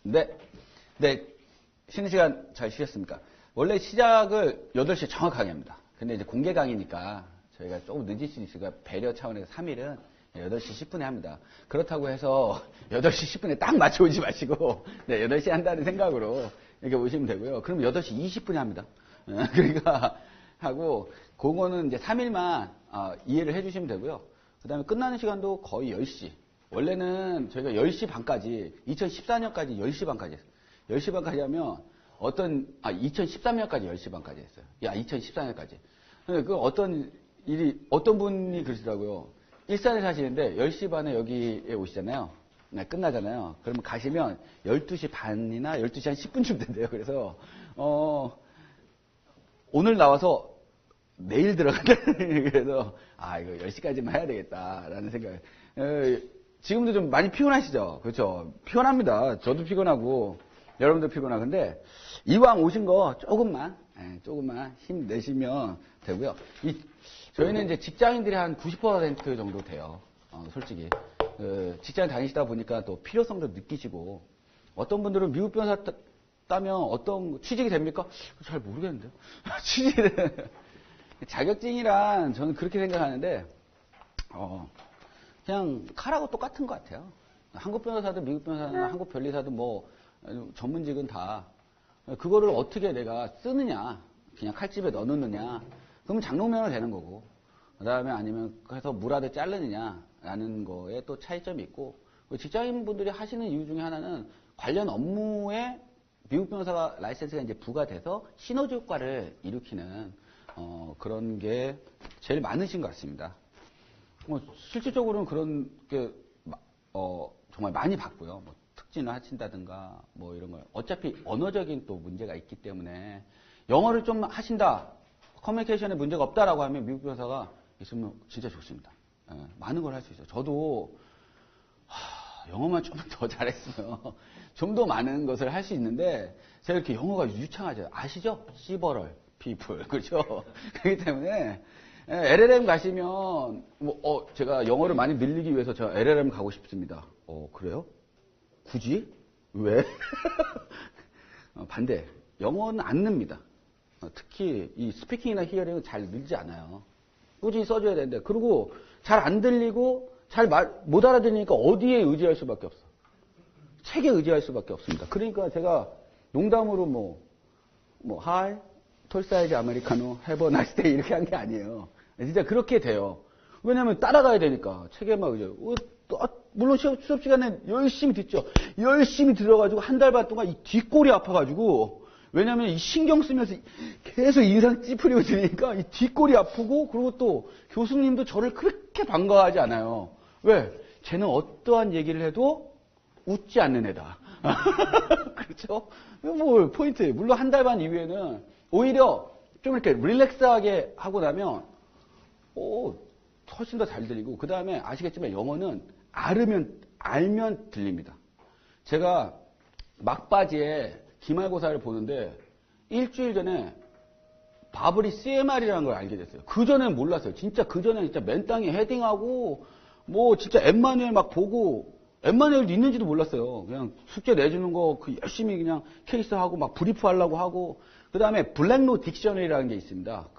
네. 네. 쉬는 시간 잘 쉬셨습니까? 원래 시작을 8시에 정확하게 합니다. 근데 이제 공개 강의니까 저희가 조금 늦을 수 있으니까 배려 차원에서 3일은 8시 10분에 합니다. 그렇다고 해서 8시 10분에 딱 맞춰 오지 마시고, 네, 8시에 한다는 생각으로 이렇게 오시면 되고요. 그럼 8시 20분에 합니다. 그러니까 하고, 그거는 이제 3일만 이해를 해 주시면 되고요. 그 다음에 끝나는 시간도 거의 10시. 원래는 저희가 10시 반까지, 2014년까지 10시 반까지 했어요. 10시 반까지 하면 2013년까지 10시 반까지 했어요. 2014년까지. 그 어떤 분이 그러시더라고요. 일산에 사시는데 10시 반에 여기에 오시잖아요. 네, 끝나잖아요. 그러면 가시면 12시 반이나 12시 한 10분쯤 된대요. 그래서, 오늘 나와서 내일 들어간다. 그래서, 이거 10시까지만 해야 되겠다라는 생각. 지금도 좀 많이 피곤하시죠? 그렇죠? 피곤합니다. 저도 피곤하고, 여러분도 피곤하고. 근데, 이왕 오신 거 조금만 힘내시면 되고요. 저희는 이제 직장인들이 한 90% 정도 돼요. 솔직히. 직장 다니시다 보니까 또 필요성도 느끼시고, 어떤 분들은 미국 변호사 따면 어떤 취직이 됩니까? 잘 모르겠는데요. 취직은 자격증이란 저는 그렇게 생각하는데, 그냥 칼하고 똑같은 것 같아요. 한국 변호사든 미국 변호사든 한국 변리사든 뭐 전문직은 다 그거를 어떻게 내가 쓰느냐, 그냥 칼집에 넣어놓느냐, 그러면 장롱면허 되는 거고, 그 다음에 아니면 해서 물하듯 자르느냐라는 거에 또 차이점이 있고, 직장인분들이 하시는 이유 중에 하나는 관련 업무에 미국 변호사가 라이센스가 이제 부과돼서 시너지 효과를 일으키는 그런 게 제일 많으신 것 같습니다. 실질적으로는 그런 게 정말 많이 봤고요. 뭐 특진을 하신다든가 뭐 이런 걸 어차피 언어적인 또 문제가 있기 때문에 영어를 좀 하신다, 커뮤니케이션에 문제가 없다라고 하면 미국 변호사가 있으면 진짜 좋습니다. 많은 걸 할 수 있어요. 저도 영어만 좀 더 잘했으면 좀 더 많은 것을 할 수 있는데 제가 이렇게 영어가 유창하죠. 아시죠? 시버럴 피플. 그렇죠? 그렇기 때문에 LLM 가시면 제가 영어를 많이 늘리기 위해서 제가 LLM 가고 싶습니다. 그래요? 굳이? 왜? 반대. 영어는 안 늡니다. 특히 이 스피킹이나 히어링은 잘 늘지 않아요. 꾸준히 써줘야 되는데, 그리고 잘 안 들리고 잘 못 알아들으니까 어디에 의지할 수밖에 없어. 책에 의지할 수밖에 없습니다. 그러니까 제가 농담으로 하이, 톨사이즈 아메리카노, 해버 나이스 데이 이렇게 한 게 아니에요. 진짜 그렇게 돼요. 왜냐면 따라가야 되니까. 책에 막 이제 물론 수업 시간에 열심히 듣죠. 열심히 들어가지고 한 달 반 동안 이 뒷골이 아파가지고, 왜냐면 이 신경 쓰면서 계속 인상 찌푸리고 들으니까 이 뒷골이 아프고, 그리고 또 교수님도 저를 그렇게 반가워하지 않아요. 왜? 쟤는 어떠한 얘기를 해도 웃지 않는 애다. 그렇죠? 뭐 포인트. 물론 한 달 반 이후에는 오히려 좀 이렇게 릴렉스하게 하고 나면 훨씬 더 잘 들리고, 그 다음에 아시겠지만 영어는 알면 들립니다. 제가 막바지에 기말고사를 보는데 일주일 전에 바블이 CMR이라는 걸 알게 됐어요. 그전에는 몰랐어요. 진짜 그전에는 진짜 맨 땅에 헤딩하고 뭐 진짜 엠마누엘 막 보고, 엠마누엘도 있는지도 몰랐어요. 그냥 숙제 내주는 거 열심히 그냥 케이스하고 막 브리프 하려고 하고, 그 다음에 블랙노 딕셔너리라는 게 있습니다.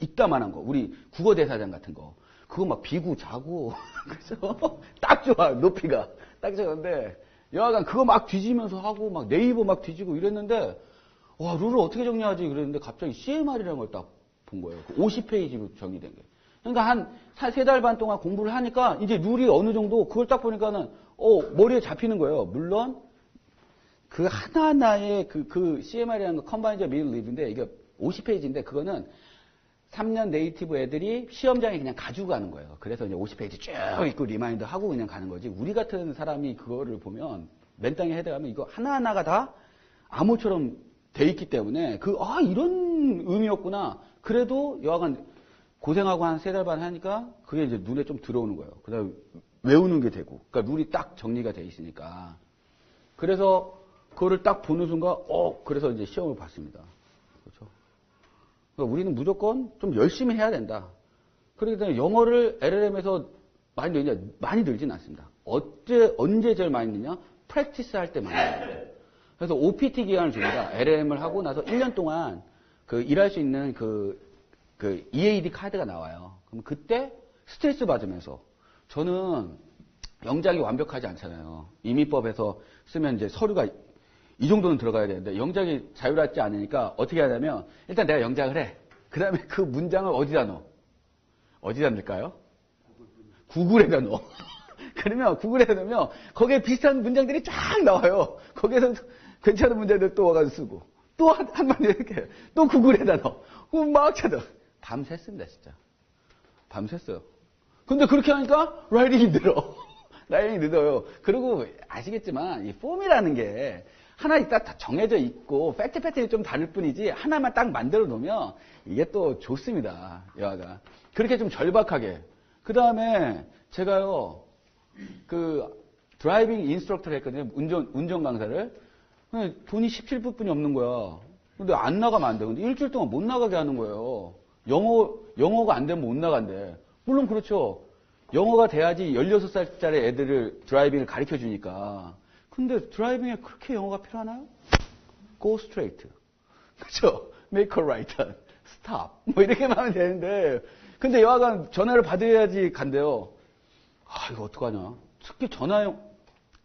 이따만한 거. 우리 국어대사전 같은 거. 그거 막 비고 자고. 그래서 딱 좋아. 높이가. 딱 좋은데, 여하간 그거 막 뒤지면서 하고, 막 네이버 막 뒤지고 이랬는데, 와, 룰을 어떻게 정리하지? 그랬는데 갑자기 CMR이라는 걸 딱 본 거예요. 50페이지로 정의된 게. 그러니까 한 3달 반 동안 공부를 하니까 이제 룰이 어느 정도, 그걸 딱 보니까는, 머리에 잡히는 거예요. 물론, 그 하나하나의 그 CMR이라는 거, 컨바인저 미드 리뷰인데, 이게 50페이지인데, 그거는 3년 네이티브 애들이 시험장에 그냥 가지고 가는 거예요. 그래서 이제 50페이지 쭉 읽고 리마인드 하고 그냥 가는 거지. 우리 같은 사람이 그거를 보면 맨 땅에 헤드하면 이거 하나하나가 다 암호처럼 돼 있기 때문에 이런 의미였구나. 그래도 여하간 고생하고 한 3달 반 하니까 그게 이제 눈에 좀 들어오는 거예요. 그 다음에 외우는 게 되고. 그러니까 룰이 딱 정리가 돼 있으니까. 그래서 그거를 딱 보는 순간, 그래서 이제 시험을 봤습니다. 그렇죠? 그러니까 우리는 무조건 좀 열심히 해야 된다. 그렇기 때문에 영어를 LLM에서 많이 늘냐? 많이 늘진 않습니다. 언제 제일 많이 늘냐? 프랙티스 할 때 많아요. 그래서 OPT 기간을 줍니다. LLM을 하고 나서 1년 동안 그 일할 수 있는 그 EAD 카드가 나와요. 그럼 그때 스트레스 받으면서 저는 영작이 완벽하지 않잖아요. 임의법에서 쓰면 이제 서류가 이 정도는 들어가야 되는데 영작이 자유롭지 않으니까 어떻게 하냐면 일단 내가 영작을 해. 그 다음에 그 문장을 어디다 넣어? 어디다 넣을까요? 구글에다 넣어. 그러면 구글에다 넣으면 거기에 비슷한 문장들이 쫙 나와요. 거기에서 괜찮은 문장들 또 와가지고 쓰고 또 한마디 이렇게 또 구글에다 넣어. 그럼 막 찾아. 밤샜습니다 진짜. 밤샜어요. 근데 그렇게 하니까 라이팅이 늘어. 라이팅이 늘어요. 그리고 아시겠지만 이 폼이라는 게 하나 있다 다 정해져 있고 팩트 패턴이 좀 다를 뿐이지 하나만 딱 만들어 놓으면 이게 또 좋습니다. 여하가 그렇게 좀 절박하게. 그 다음에 제가요 그 드라이빙 인스트럭터를 했거든요. 운전 강사를. 근데 돈이 17불뿐이 없는 거야. 근데 안 나가면 안 돼. 근데 일주일 동안 못 나가게 하는 거예요. 영어가 안 되면 못 나간대. 물론 그렇죠. 영어가 돼야지 16살짜리 애들을 드라이빙을 가르쳐 주니까. 근데 드라이빙에 그렇게 영어가 필요하나요? Go straight. 그렇죠? Make a right turn. Stop. 뭐 이렇게만 하면 되는데. 근데 여하간 전화를 받아야지 간대요. 아, 이거 어떡하냐. 특히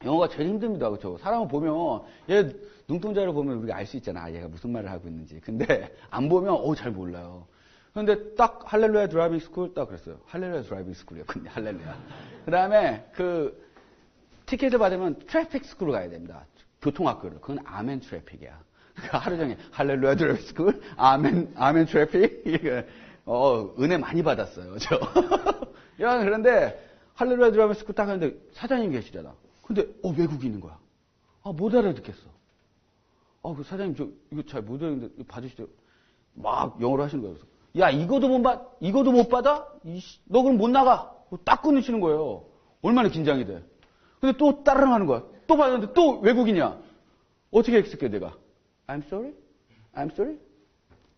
영어가 제일 힘듭니다. 그렇죠? 사람을 보면 얘 눈동자를 보면 우리가 알 수 있잖아. 얘가 무슨 말을 하고 있는지. 근데 안 보면 잘 몰라요. 근데 딱 할렐루야 드라이빙 스쿨 딱 그랬어요. 할렐루야 드라이빙 스쿨이었거든요. 할렐루야. 그다음에 그 티켓을 받으면 트래픽 스쿨을 가야 됩니다. 교통학교를. 그건 아멘 트래픽이야. 하루 종일 할렐루야 드라이빙 스쿨, 아멘 트래픽. 은혜 많이 받았어요. 저. 그런데 할렐루야 드라이빙 스쿨 딱 하는데 사장님 계시잖아. 근데 외국인인 거야. 못 알아듣겠어. 그 사장님 저 이거 잘 못 알아듣는데 이거 봐주시죠. 막 영어로 하시는 거예요. 그래서 야 이거도 못 받아? 너 그럼 못 나가. 딱 끊으시는 거예요. 얼마나 긴장이 돼. 근데 또 따르릉 하는 거야. 또 받았는데 또 외국인이야. 어떻게 했을게 내가? I'm sorry?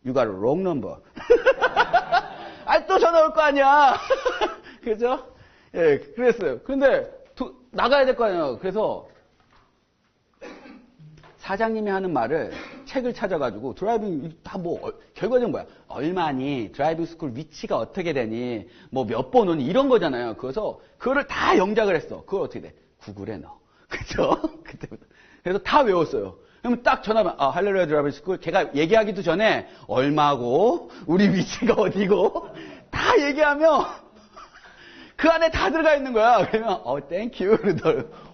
You got a wrong number. 또 전화 올 거 아니야. 그죠? 예, 그랬어요. 근데 나가야 될 거 아니에요. 그래서 사장님이 하는 말을 책을 찾아가지고 드라이빙 다 결과적으로 뭐야? 얼마니? 드라이빙 스쿨 위치가 어떻게 되니? 몇 번 오니? 이런 거잖아요. 그래서 그거를 다 영작을 했어. 그걸 어떻게 돼? 구글에 넣어. 그죠? 그때부터. 그래서 다 외웠어요. 그러면 딱 전화하면 할렐루야 드라이빙 스쿨 제가 얘기하기도 전에 얼마고 우리 위치가 어디고 다 얘기하면 그 안에 다 들어가 있는 거야. 그러면 땡큐.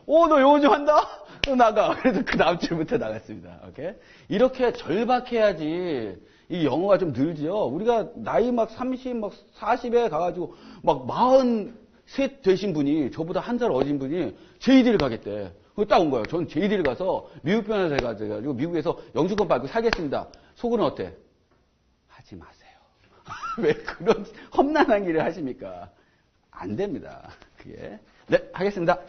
너 영어 좀 한다? 또 나가. 그래서 그 다음 주부터 나갔습니다. 오케이? 이렇게 절박해야지 이 영어가 좀 늘죠. 우리가 나이 30, 40에 가가지고 43 되신 분이 저보다 한 살 어린 분이 JD를 가겠대. 그거 딱 온 거예요. 전 JD를 가서 미국 변호사 해가지고 미국에서 영주권 받고 살겠습니다. 속으로는 어때? 하지 마세요. 왜 그런 험난한 일을 하십니까? 안 됩니다. 그게. 네, 하겠습니다.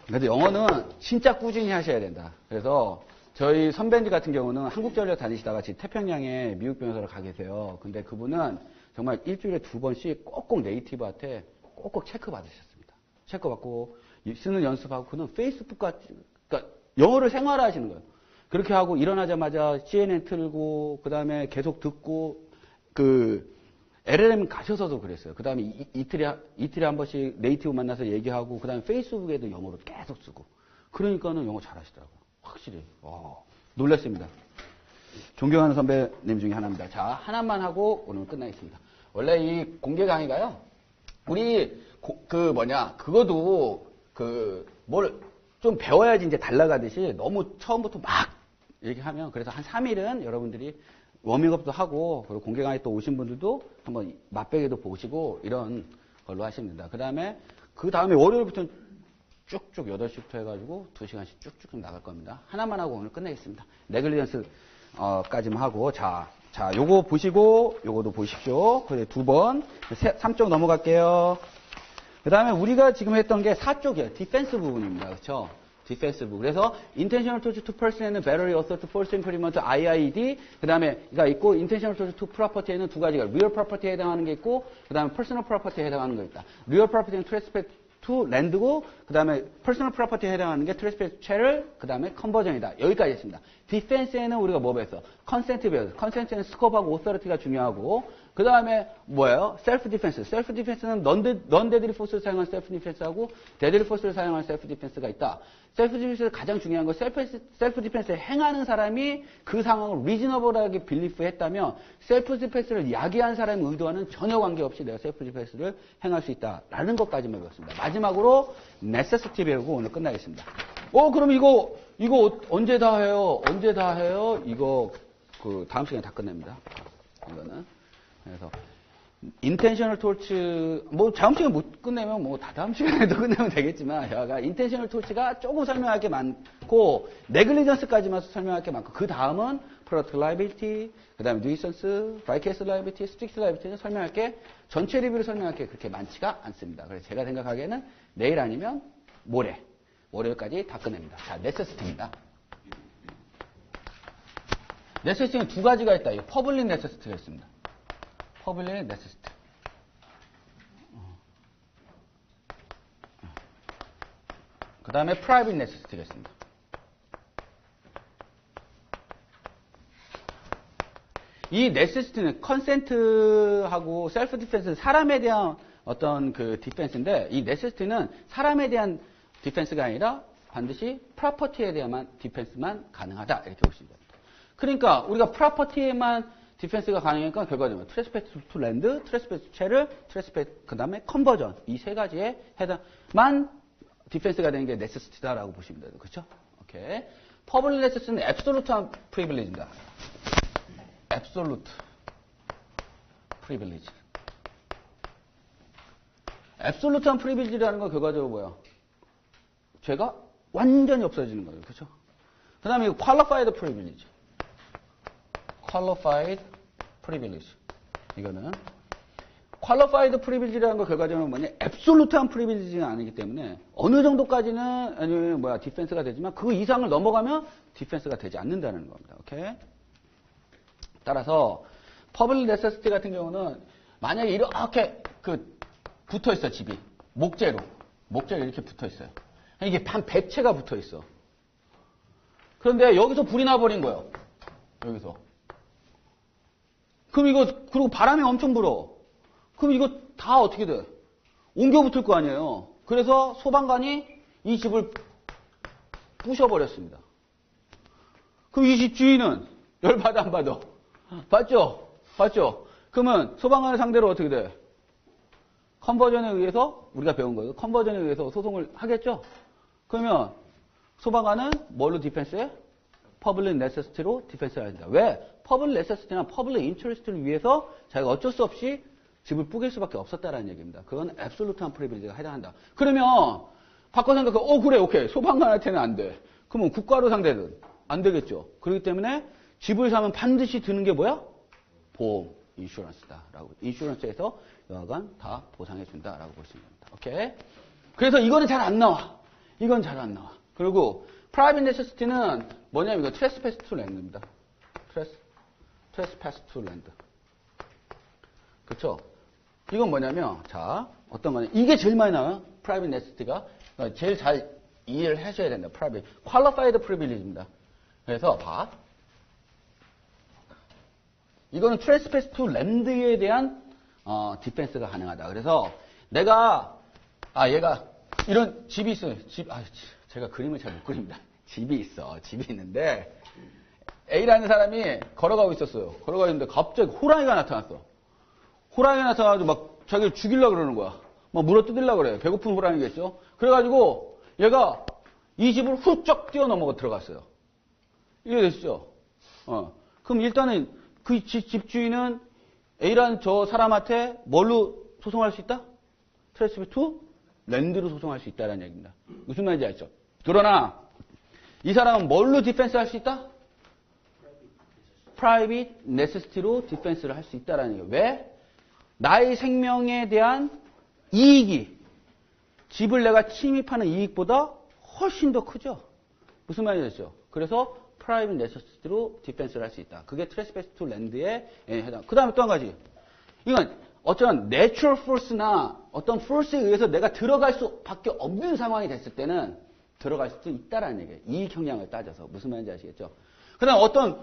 그래도 영어는 진짜 꾸준히 하셔야 된다. 그래서 저희 선배님 같은 경우는 한국전력 다니시다가 지금 태평양에 미국 변호사로 가 계세요. 근데 그분은 정말 일주일에 2번씩 꼭꼭 네이티브한테 꼭꼭 체크 받으셨습니다. 체크 받고 쓰는 연습하고 그는 페이스북 그러니까 영어를 생활화하시는 거예요. 그렇게 하고 일어나자마자 CNN 틀고 그 다음에 계속 듣고 LLM 가셔서도 그랬어요. 그 다음에 이틀에 한 번씩 네이티브 만나서 얘기하고, 그 다음에 페이스북에도 영어로 계속 쓰고. 그러니까는 영어 잘하시더라고요. 확실히. 놀랐습니다. 존경하는 선배님 중에 하나입니다. 자, 하나만 하고 오늘 끝나겠습니다. 원래 이 공개 강의가요, 우리, 그거도, 뭘 좀 배워야지 이제 달라가듯이 너무 처음부터 막 얘기하면, 그래서 한 3일은 여러분들이 워밍업도 하고, 그리고 공개 강의 또 오신 분들도 한번 맛배기도 보시고, 이런 걸로 하십니다. 그 다음에 월요일부터는 쭉쭉 8시부터 해가지고 2시간씩 쭉쭉 나갈 겁니다. 하나만 하고 오늘 끝내겠습니다. 네글리전스, 까지만 하고, 자, 요거 보시고, 요거도 보십시오. 그래, 2번. 3쪽 넘어갈게요. 그 다음에 우리가 지금 했던 게 4쪽이에요. 디펜스 부분입니다. 그렇죠? 디펜스 부분. 그래서 intentional torture to person에는 battery, assault, false imprisonment, IID. 그 다음에가 있고 intentional torture to property에는 두 가지가 real property에 해당하는 게 있고, 그 다음에 personal property에 해당하는 거 있다. real property는 trespass to land고 그 다음에 personal property에 해당하는 게 trespass cha를 그 다음에 conversion이다. 여기까지 했습니다. defense에는 우리가 뭐 배웠어? consent 배웠어. consent는 scope하고 authority가 중요하고 그 다음에 뭐예요? self defense. self defense는 non-deadly force를 사용한 self defense하고 deadly force를 사용한 self defense가 있다. self defense에서 가장 중요한 건 self defense를 행하는 사람이 그 상황을 reasonable하게 belief했다면 self defense를 야기한 사람의 의도와는 전혀 관계없이 내가 self defense를 행할 수 있다라는 것까지만 배웠습니다. 마지막으로 necessity 배우고 오늘 끝나겠습니다. 그럼 이거 언제 다 해요? 언제 다 해요? 이거 그 다음 시간에 다 끝냅니다. 이거는 그래서 intentional torch 뭐 다음 시간에 못 끝내면 뭐 다 다음 시간에도 끝내면 되겠지만 여가 intentional torch가 조금 설명할 게 많고 negligence까지만 설명할 게 많고 그 다음은 product liability 그 다음에 nuisance, vicarious liability, strict liability는 설명할 게 전체 리뷰를 설명할 게 그렇게 많지가 않습니다. 그래서 제가 생각하기에는 내일 아니면 월요일까지 다 끝냅니다. 자, necessity입니다. necessity는 두 가지가 있다. public necessity가 있습니다. public necessity. 그 다음에 private necessity가 있습니다. 이 necessity는 consent하고 self defense는 사람에 대한 어떤 그 디펜스인데 이 necessity는 사람에 대한 디펜스가 아니라 반드시 property에 대한 디펜스만 가능하다 이렇게 보시면 됩니다. 그러니까 우리가 property에만 디펜스가 가능하니까 결과적으로 trespass to land, trespass to chair, trespass 그 다음에 conversion 이 세 가지에 해당만 디펜스가 되는 게 necessity다라고 보시면 돼요. 그렇죠? 오케이. public necessity는 absolute한 privilege입니다. absolute privilege. absolute한 privilege라는 건 결과적으로 뭐야? 죄가 완전히 없어지는 거예요. 그렇죠? 그 다음에 qualified privilege. qualified privilege. 이거는 qualified privilege라는 거 결과적으로 뭐냐? absolute한 privilege가 아니기 때문에 어느 정도까지는 아니면 디펜스가 되지만 그 이상을 넘어가면 디펜스가 되지 않는다는 겁니다. 오케이? 따라서 public necessity 같은 경우는 만약에 이렇게 붙어 있어 집이 목재로 이렇게 붙어 있어요. 이게 한 100채가 붙어 있어. 그런데 여기서 불이 나버린 거예요. 여기서. 그럼 그리고 바람이 엄청 불어. 그럼 이거 다 어떻게 돼? 옮겨 붙을 거 아니에요. 그래서 소방관이 이 집을 부셔버렸습니다. 그럼 이 집 주인은 열받아 안 받아? 받죠? 그러면 소방관을 상대로 어떻게 돼? 컨버전에 의해서 우리가 배운 거예요. 컨버전에 의해서 소송을 하겠죠? 그러면 소방관은 뭘로 디펜스해? 퍼블릭 네세시티로 디펜스를 합니다. 왜? 퍼블릭 네세시티나 퍼블릭 인터레스트를 위해서 자기가 어쩔 수 없이 집을 뿌길 수밖에 없었다라는 얘기입니다. 그건 앱솔루트한 프리빌리지가 해당한다. 그러면 바꿔 생각해. 그래, 오케이. 소방관한테는 안 돼. 그러면 국가로 상대는 안 되겠죠. 그렇기 때문에 집을 사면 반드시 드는 게 뭐야? 보험, 인슈런스다라고. 인슈런스에서 여하간 다 보상해 준다라고 볼 수 있습니다. 오케이? 그래서 이거는 잘 안 나와. 이건 잘 안 나와. 그리고 프라이빗 네세시티는 뭐냐면 이거 트레스패스 투 랜드입니다. 트레스패스 투 랜드. 그렇죠? 이건 뭐냐면 자, 어떤 거냐? 이게 제일 많이 나와요. 프라이빗 네세시티가 제일 잘 이해를 하셔야 된다. 프라이빗. 퀄리파이드 프리빌리지입니다. 그래서 봐. 이거는 트레스패스 투 랜드에 대한 디펜스가 가능하다. 그래서 내가 얘가 이런 집이 있어요. 제가 그림을 잘 못 그립니다. 집이 있어. 집이 있는데 A라는 사람이 걸어가고 있었어요. 걸어가고 있는데 갑자기 호랑이가 나타났어. 호랑이가 나타나가지고 막 자기를 죽이려고 그러는 거야. 막 물어뜯으려고 그래. 배고픈 호랑이겠죠. 그래가지고 얘가 이 집을 훌쩍 뛰어넘어가 들어갔어요. 이해되시죠? 그럼 일단은 그 집주인은 A라는 저 사람한테 뭘로 소송할 수 있다? 트레스패스 투 랜드로 소송할 수 있다는 얘기입니다. 무슨 말인지 알죠? 그러나 이 사람은 뭘로 디펜스 할 수 있다? 프라이빗 네세시티로 디펜스를 할 수 있다는 얘기예요. 왜? 나의 생명에 대한 이익이 집을 내가 침입하는 이익보다 훨씬 더 크죠. 무슨 말인지 알죠? 그래서 프라이빗 네세시티로 디펜스를 할 수 있다. 그게 트레스패스 투 랜드에 해당. 그 다음에 또 한 가지. 이건 어떤 내추럴 포스나 어떤 포스에 의해서 내가 들어갈 수밖에 없는 상황이 됐을 때는 들어갈 수 있다라는 얘기예요. 이익 형량을 따져서. 무슨 말인지 아시겠죠? 그다음 어떤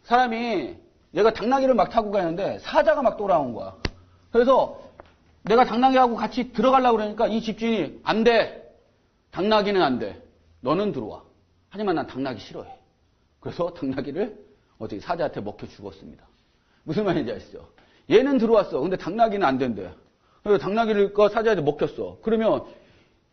사람이 얘가 당나귀를 막 타고 가는데 사자가 막 돌아온 거야. 그래서 내가 당나귀하고 같이 들어가려고 그러니까 이 집주인이 안 돼. 당나귀는 안 돼. 너는 들어와. 하지만 난 당나귀 싫어해. 그래서 당나귀를 어떻게 사자한테 먹혀 죽었습니다. 무슨 말인지 아시죠? 얘는 들어왔어. 근데 당나귀는 안 된대. 그래서 당나귀를 사자한테 먹혔어. 그러면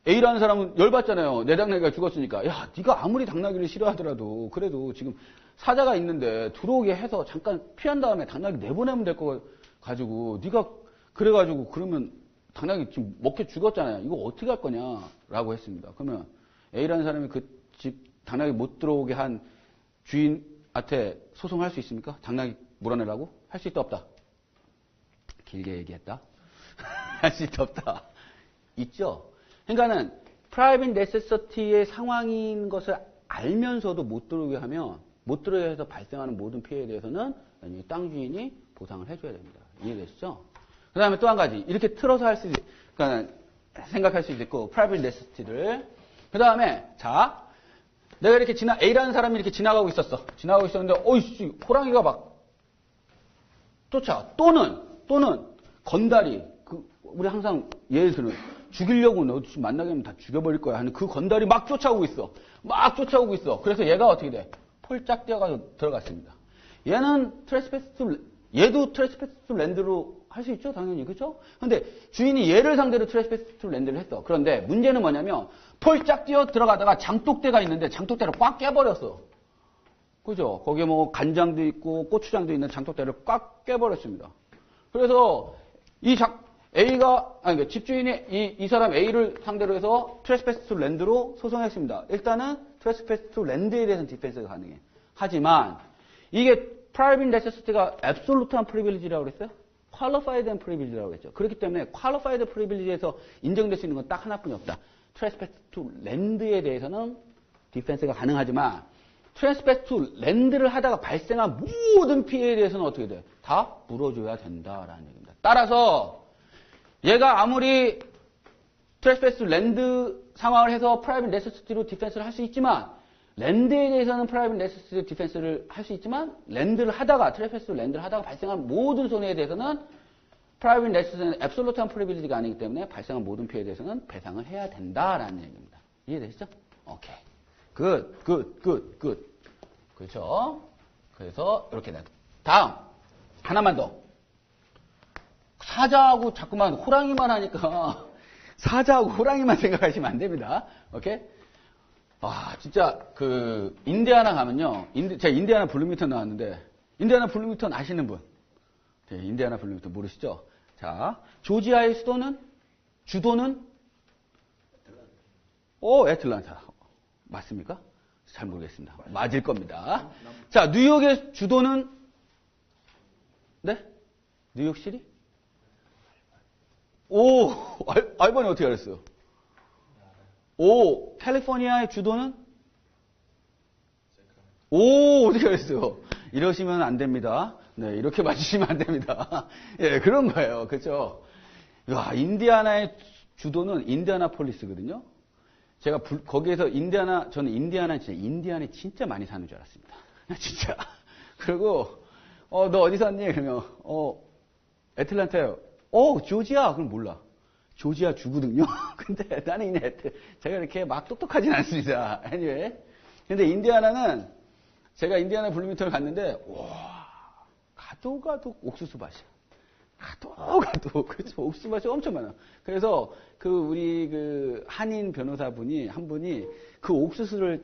A라는 사람은 열받잖아요. 내 당나귀가 죽었으니까. 야, 네가 아무리 당나귀를 싫어하더라도 그래도 지금 사자가 있는데 들어오게 해서 잠깐 피한 다음에 당나귀 내보내면 될 거 가지고 네가 그래가지고 그러면 당나귀 지금 먹혀 죽었잖아요. 이거 어떻게 할 거냐라고 했습니다. 그러면 A라는 사람이 그 집 당나귀 못 들어오게 한 주인한테 소송할 수 있습니까? 당나귀 물어내라고? 할 수 있다 없다? 길게 얘기했다. 할 수 있다 없다? 있죠. 그러니까는 private necessity의 상황인 것을 알면서도 못 들어오게 하면 못 들어오게 해서 발생하는 모든 피해에 대해서는 땅 주인이 보상을 해줘야 됩니다. 이해되시죠? 그 다음에 또 한 가지 이렇게 틀어서 할 수 그러니까 생각할 수 있고 private necessity를 그 다음에 자 내가 이렇게 A라는 사람이 이렇게 지나가고 있었어. 지나가고 있었는데 어이씨 호랑이가 막 쫓아 또는 건달이 우리 항상 예를 들면 죽이려고 너 만나게 하면 다 죽여버릴 거야 하는 그 건달이 막 쫓아오고 있어. 그래서 얘가 어떻게 돼? 폴짝 뛰어가서 들어갔습니다. 얘도 트레스패스 투 랜드로 할 수 있죠, 당연히. 그렇죠? 근데 주인이 얘를 상대로 트레스패스 투 랜드를 했어. 그런데 문제는 뭐냐면 폴짝 뛰어 들어가다가 장독대가 있는데 장독대를 꽉 깨버렸어. 그죠? 거기에 뭐 간장도 있고 고추장도 있는 장독대를 꽉 깨버렸습니다. 그래서 그러니까 집주인이 이 사람 A를 상대로 해서 트레스패스 투 랜드로 소송했습니다. 일단은 트레스패스 투 랜드에 대해서는 디펜스가 가능해. 하지만 이게 private necessity가 absolute한 privilege라고 그랬어요? qualified and privilege라고 했죠. 그렇기 때문에 qualified privilege에서 인정될 수 있는 건 딱 하나뿐이 없다. 트레스패스 투 랜드에 대해서는 디펜스가 가능하지만 트레스패스 투 랜드를 하다가 발생한 모든 피해에 대해서는 어떻게 돼? 다 물어줘야 된다라는 얘기입니다. 따라서 얘가 아무리 트레스패스 랜드 상황을 해서 프라이빗 네세시티로 디펜스를 할 수 있지만 랜드에 대해서는 프라이빗 네세시티 디펜스를 할 수 있지만 트레스패스 랜드를 하다가 발생한 모든 손해에 대해서는 프라이빗 네세시티는 앱솔루트한 프리빌리지가 아니기 때문에 발생한 모든 피해에 대해서는 배상을 해야 된다라는 얘기입니다. 이해되시죠? 오케이. 굿. 그렇죠? 그래서 이렇게 돼. 다음 하나만 더. 사자하고 자꾸만 호랑이만 하니까 사자하고 호랑이만 생각하시면 안 됩니다. 오케이? 진짜 인디아나 가면요. 제가 인디아나 블루밍턴 나왔는데 인디아나 블루밍턴 아시는 분? 네, 인디아나 블루밍턴 모르시죠? 자, 조지아의 주도는 애틀란타. 맞습니까? 잘 모르겠습니다. 맞을 겁니다. 자, 뉴욕의 주도는 네? 뉴욕시리? 알바니 어떻게 알았어요? 캘리포니아의 주도는? 어떻게 알았어요? 이러시면 안 됩니다. 네, 이렇게 맞추시면 안 됩니다. 예, 그런 거예요. 그렇죠? 인디아나의 주도는 인디아나폴리스거든요. 제가 거기에서 저는 인디아나에 진짜 많이 사는 줄 알았습니다. 진짜. 그리고, 너 어디 샀니? 그러면, 애틀란타요. 조지아. 그럼 몰라. 조지아 주거든요. 근데 나는 제가 이렇게 막 똑똑하진 않습니다. anyway. 근데 인디아나는 제가 인디아나 블루밍턴을 갔는데, 가도 옥수수 밭이야. 가도. 그렇죠. 옥수수 밭이 엄청 많아. 그래서 우리 한인 변호사분이, 한 분이 그 옥수수를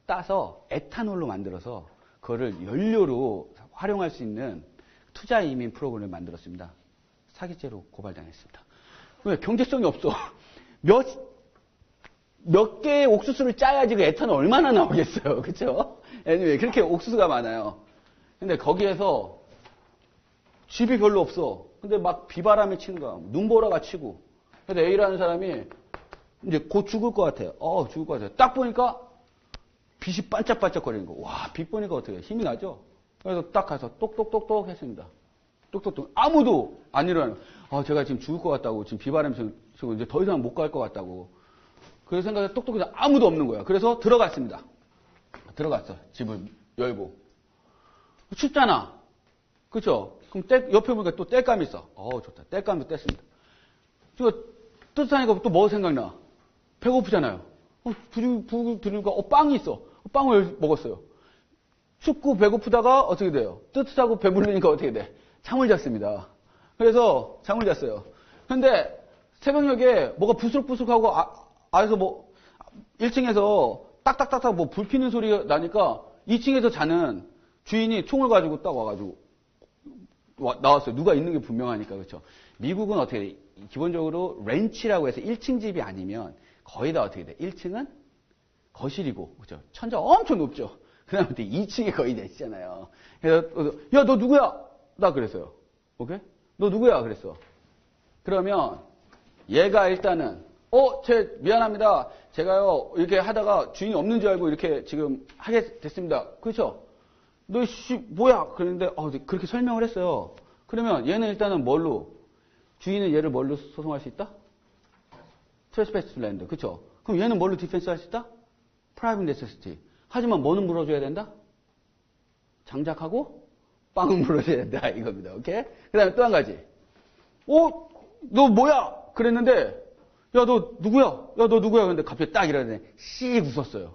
따서 에탄올로 만들어서 그거를 연료로 활용할 수 있는 투자 이민 프로그램을 만들었습니다. 사기죄로 고발당했습니다. 왜? 경제성이 없어. 몇 개의 옥수수를 짜야지 그 에탄올 얼마나 나오겠어요. 그쵸? anyway, 그렇게 옥수수가 많아요. 근데 거기에서 집이 별로 없어. 근데 막 비바람이 치는 거야. 눈보라가 치고. 근데 A라는 사람이 이제 곧 죽을 것 같아요. 죽을 것 같아요. 딱 보니까 빛이 반짝반짝거리는 거. 와, 빛 보니까 어떻게 해? 힘이 나죠? 그래서 딱 가서 똑똑똑똑 했습니다. 똑똑똑. 아무도 안 일어나요. 제가 지금 죽을 것 같다고. 지금 비바람 쐬고 이제 더 이상 못 갈 것 같다고. 그래서 생각해 똑똑히 아무도 없는 거야. 그래서 들어갔습니다. 들어갔어. 집을 열고. 춥잖아. 그쵸? 그럼 옆에 보니까 또 땔감이 있어. 좋다. 땔감도 뗐습니다. 제가 뜨뜻하니까 또 뭐 생각나? 배고프잖아요. 부르니까 빵이 있어. 빵을 먹었어요. 춥고 배고프다가 어떻게 돼요? 뜨뜻하고 배부르니까 어떻게 돼? 잠을 잤습니다. 그래서 잠을 잤어요. 근데 새벽녘에 뭐가 부스럭부스럭하고 안에서 뭐 1층에서 딱딱딱딱 뭐 불 피는 소리가 나니까 2층에서 자는 주인이 총을 가지고 딱 와가지고 나왔어요. 누가 있는 게 분명하니까. 그렇죠? 미국은 어떻게 돼? 기본적으로 렌치라고 해서 1층 집이 아니면 거의 다 어떻게 돼? 1층은 거실이고, 그렇죠? 천장 엄청 높죠? 그 다음에 2층에 거의 되시잖아요. 그래서, 야, 너 누구야? 나 그랬어요. 오케이? 너 누구야? 그랬어. 그러면 얘가 일단은, 미안합니다. 제가요, 이렇게 하다가 주인이 없는 줄 알고 이렇게 지금 하게 됐습니다. 그렇죠? 너, 뭐야? 그랬는데, 그렇게 설명을 했어요. 그러면 얘는 일단은 뭘로? 주인은 얘를 뭘로 소송할 수 있다? 트레스패스 랜드. 그쵸? 그럼 얘는 뭘로 디펜스 할 수 있다? 프라이빗 네세시티. 하지만 뭐는 물어줘야 된다? 장작하고 빵은 물어줘야 된다. 이겁니다. 오케이? 그 다음에 또 한 가지. 너 뭐야? 그랬는데, 야, 너 누구야? 야, 너 누구야? 근데 갑자기 딱 이러더니 씩 웃었어요.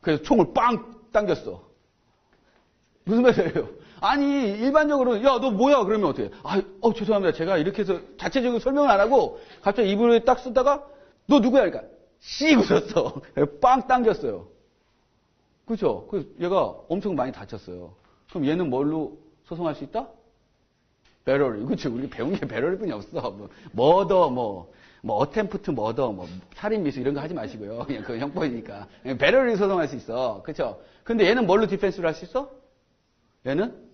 그래서 총을 빵 당겼어. 무슨 말이에요? 아니, 일반적으로, 야, 너 뭐야? 그러면 어떻게 해? 죄송합니다. 제가 이렇게 해서 자체적으로 설명을 안 하고, 갑자기 입을 딱 쓰다가, 너 누구야? 그러니까, 씩 웃었어. 빵 당겼어요. 그죠? 그래서 얘가 엄청 많이 다쳤어요. 그럼 얘는 뭘로 소송할 수 있다? 배러리. 그치? 우리 배운 게 배러리 뿐이 없어. 머더, 어템프트 머더, 살인 미수 이런 거 하지 마시고요. 그냥 그건 형법이니까. 배러리 소송할 수 있어. 그쵸? 근데 얘는 뭘로 디펜스를 할 수 있어? 얘는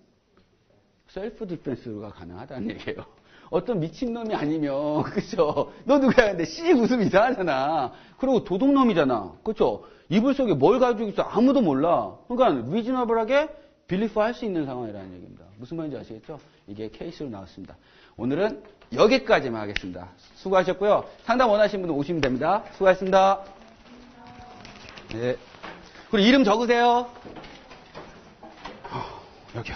셀프 디펜스가 가능하다는 얘기예요. 어떤 미친놈이 아니면, 그쵸? 너 누구야? 근데 웃으면 이상하잖아. 그리고 도둑놈이잖아. 그쵸? 이불 속에 뭘 가지고 있어? 아무도 몰라. 그러니까, 리즈너블하게 빌리프 할 수 있는 상황이라는 얘기입니다. 무슨 말인지 아시겠죠? 이게 케이스로 나왔습니다. 오늘은 여기까지만 하겠습니다. 수고하셨고요. 상담 원하시는 분들 오시면 됩니다. 수고하셨습니다. 네. 그리고 이름 적으세요. 여기요.